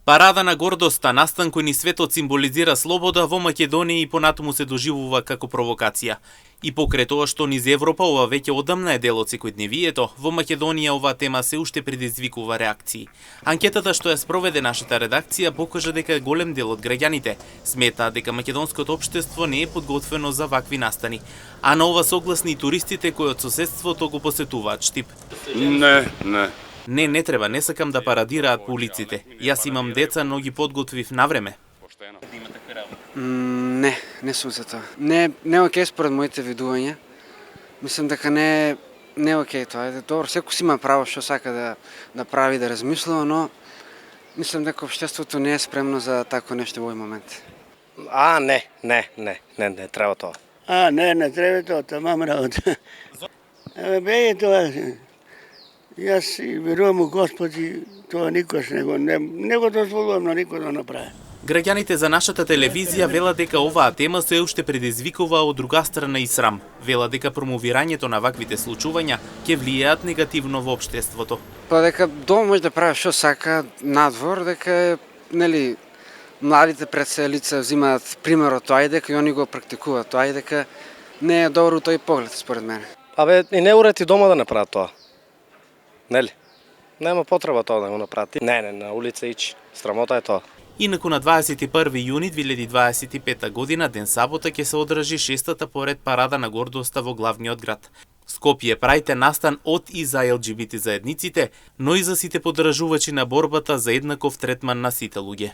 Парада на гордоста, настан кој ни светот символизира слобода, во Македонија и понатаму се доживува како провокација. И покрај тоа што низ Европа ова веќе одамна е дел од секојдневието, во Македонија оваа тема се уште предизвикува реакции. Анкетата што ја спроведе нашата редакција покажа дека голем дел од граѓаните сметаат дека македонското општество не е подготвено за вакви настани, а на ова согласни и туристите кои од соседството го посетуваат Штип. Не треба, не сакам да парадираат по улиците. Јас имам деца, но ги подготвив навреме. Не сум за тоа. Не е окей според моите видувања. Мислам дека не е окей тоа. Добро, секој си има право што сака да прави, да размислува, но мислам дека општеството не е спремно за тако нешто во овој момент. Не треба тоа. Не треба тоа, тамам работа. Бе тоа. Јас верувам у Господ и тоа никош не го дозволувам на никој да направи. Граѓаните за нашата телевизија велат дека оваа тема се уште предизвикува од друга страна и срам. Велат дека промовирањето на ваквите случувања ќе влијаат негативно во општеството. Па дека дома може да прави што сака надвор, дека младите пред се лица взимаат пример од тоа и дека и они го практикуваат тоа и дека не е добро тој поглед според мене. И не урети дома да направат тоа. Нели? Нема потреба тоа да го направат. Не, на улица ич. Срамота е тоа. Инаку на 21 јуни 2025 година, ден сабота, ќе се одржи 6-та поред парада на гордоста во главниот град. Скопје прајте настан од и за ЛГБТ заедниците, но и за сите поддржувачи на борбата за еднаков третман на сите луѓе.